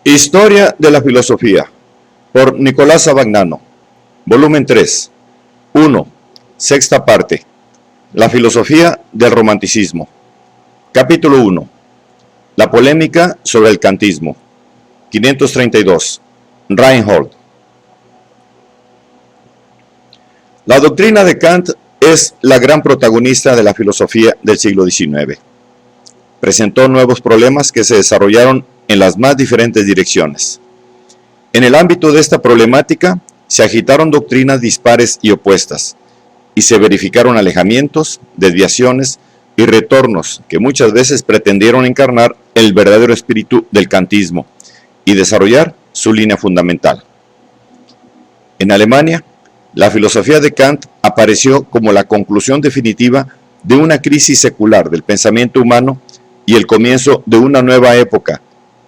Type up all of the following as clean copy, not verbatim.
Historia de la filosofía, por Nicolás Abagnano, volumen 3, 1, sexta parte, la filosofía del romanticismo. Capítulo 1, la polémica sobre el kantismo. 532, Reinhold. La doctrina de Kant es la gran protagonista de la filosofía del siglo XIX. Presentó nuevos problemas que se desarrollaron en las más diferentes direcciones. En el ámbito de esta problemática se agitaron doctrinas dispares y opuestas, y se verificaron alejamientos, desviaciones y retornos que muchas veces pretendieron encarnar el verdadero espíritu del kantismo y desarrollar su línea fundamental. En Alemania, la filosofía de Kant apareció como la conclusión definitiva de una crisis secular del pensamiento humano y el comienzo de una nueva época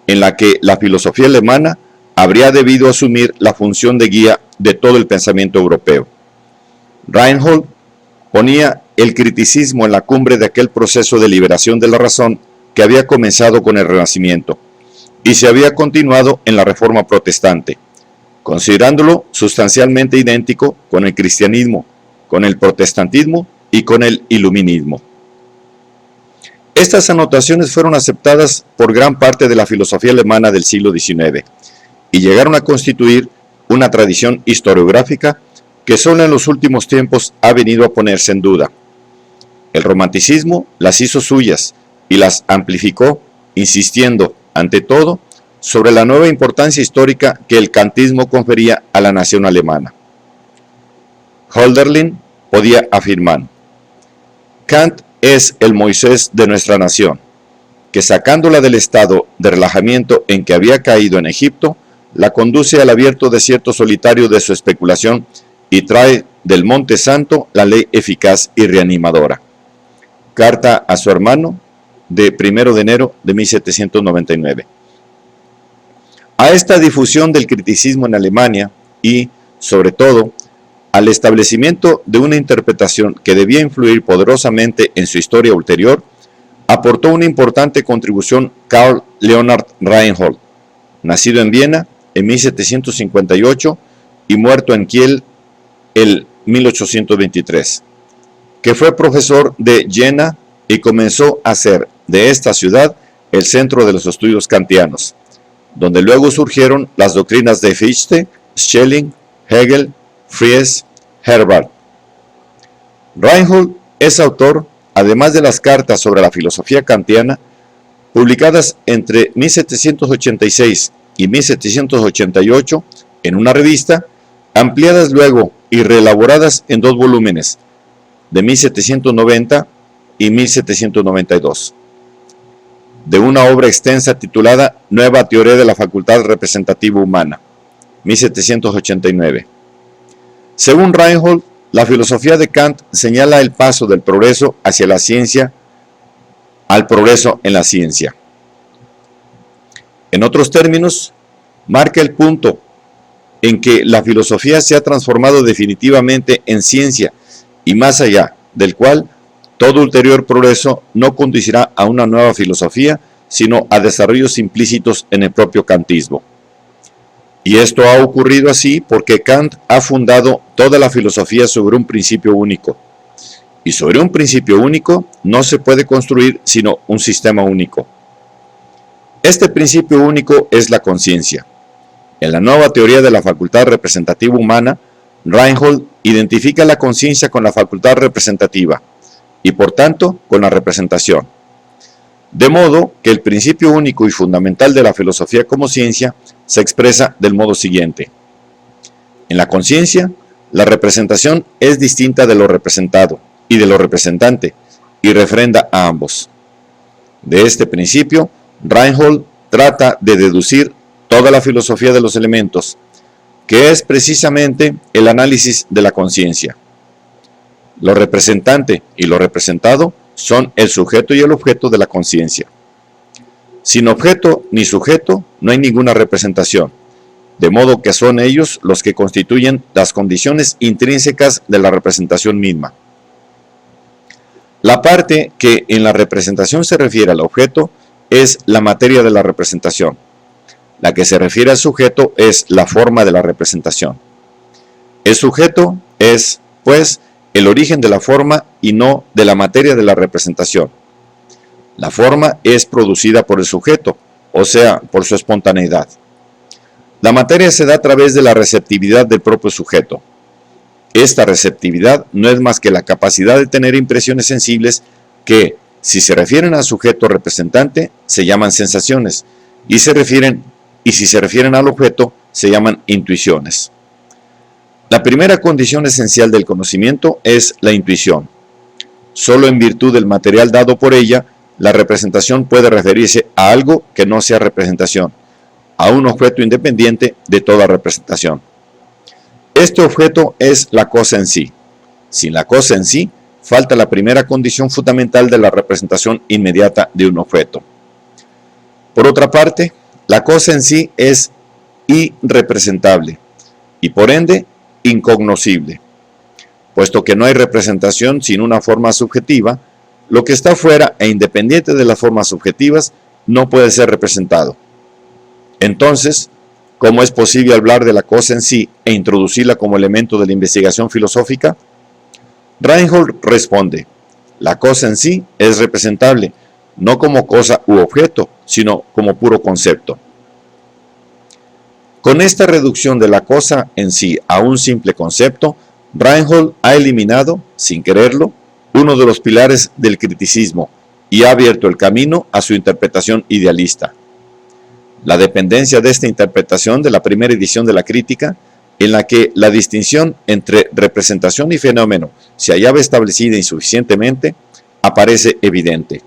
en la que la filosofía alemana habría debido asumir la función de guía de todo el pensamiento europeo. Reinhold ponía el criticismo en la cumbre de aquel proceso de liberación de la razón que había comenzado con el Renacimiento y se había continuado en la Reforma Protestante, considerándolo sustancialmente idéntico con el cristianismo, con el protestantismo y con el iluminismo. Estas anotaciones fueron aceptadas por gran parte de la filosofía alemana del siglo XIX y llegaron a constituir una tradición historiográfica que solo en los últimos tiempos ha venido a ponerse en duda. El romanticismo las hizo suyas y las amplificó, insistiendo, ante todo, sobre la nueva importancia histórica que el kantismo confería a la nación alemana. Hölderlin podía afirmar: Kant es el Moisés de nuestra nación, que sacándola del estado de relajamiento en que había caído en Egipto, la conduce al abierto desierto solitario de su especulación y trae del Monte Santo la ley eficaz y reanimadora. Carta a su hermano de 1 de enero de 1799. A esta difusión del criticismo en Alemania y, sobre todo, al establecimiento de una interpretación que debía influir poderosamente en su historia ulterior, aportó una importante contribución Karl Leonhard Reinhold, nacido en Viena en 1758 y muerto en Kiel en 1823, que fue profesor de Jena y comenzó a hacer de esta ciudad el centro de los estudios kantianos, donde luego surgieron las doctrinas de Fichte, Schelling, Hegel, Fries, Herbart. Reinhold es autor, además de las cartas sobre la filosofía kantiana, publicadas entre 1786 y 1788 en una revista, ampliadas luego y reelaboradas en 2 volúmenes, de 1790 y 1792, de una obra extensa titulada Nueva teoría de la facultad representativa humana, 1789. Según Reinhold, la filosofía de Kant señala el paso del progreso hacia la ciencia al progreso en la ciencia. En otros términos, marca el punto en que la filosofía se ha transformado definitivamente en ciencia y más allá del cual todo ulterior progreso no conducirá a una nueva filosofía, sino a desarrollos implícitos en el propio kantismo. Y esto ha ocurrido así porque Kant ha fundado toda la filosofía sobre un principio único. Y sobre un principio único no se puede construir sino un sistema único. Este principio único es la conciencia. En la nueva teoría de la facultad representativa humana, Reinhold identifica la conciencia con la facultad representativa y por tanto con la representación. De modo que el principio único y fundamental de la filosofía como ciencia se expresa del modo siguiente. En la conciencia, la representación es distinta de lo representado y de lo representante y refrenda a ambos. De este principio, Reinhold trata de deducir toda la filosofía de los elementos, que es precisamente el análisis de la conciencia. Lo representante y lo representado son el sujeto y el objeto de la conciencia. Sin objeto ni sujeto no hay ninguna representación, de modo que son ellos los que constituyen las condiciones intrínsecas de la representación misma. La parte que en la representación se refiere al objeto es la materia de la representación. La que se refiere al sujeto es la forma de la representación. El sujeto es, pues, el origen de la forma y no de la materia de la representación. La forma es producida por el sujeto, o sea, por su espontaneidad. La materia se da a través de la receptividad del propio sujeto. Esta receptividad no es más que la capacidad de tener impresiones sensibles que, si se refieren al sujeto representante, se llaman sensaciones, y si se refieren al objeto, se llaman intuiciones. La primera condición esencial del conocimiento es la intuición. Solo en virtud del material dado por ella, la representación puede referirse a algo que no sea representación, a un objeto independiente de toda representación. Este objeto es la cosa en sí. Sin la cosa en sí, falta la primera condición fundamental de la representación inmediata de un objeto. Por otra parte, la cosa en sí es irrepresentable y por ende incognoscible. Puesto que no hay representación sin una forma subjetiva, lo que está fuera e independiente de las formas subjetivas no puede ser representado. Entonces, ¿cómo es posible hablar de la cosa en sí e introducirla como elemento de la investigación filosófica? Reinhold responde: la cosa en sí es representable, no como cosa u objeto, sino como puro concepto. Con esta reducción de la cosa en sí a un simple concepto, Reinhold ha eliminado, sin quererlo, uno de los pilares del criticismo y ha abierto el camino a su interpretación idealista. La dependencia de esta interpretación de la primera edición de la crítica, en la que la distinción entre representación y fenómeno se hallaba establecida insuficientemente, aparece evidente.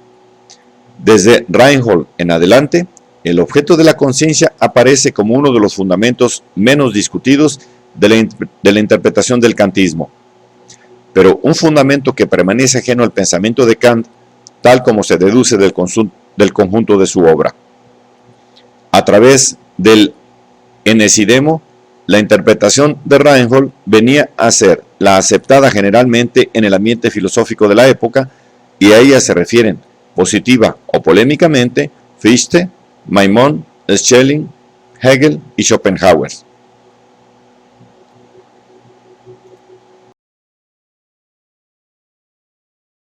Desde Reinhold en adelante, el objeto de la conciencia aparece como uno de los fundamentos menos discutidos de la interpretación del kantismo, pero un fundamento que permanece ajeno al pensamiento de Kant, tal como se deduce del conjunto de su obra. A través del enesidemo, la interpretación de Reinhold venía a ser la aceptada generalmente en el ambiente filosófico de la época, y a ella se refieren, positiva o polémicamente, Fichte, Maimon, Schelling, Hegel y Schopenhauer.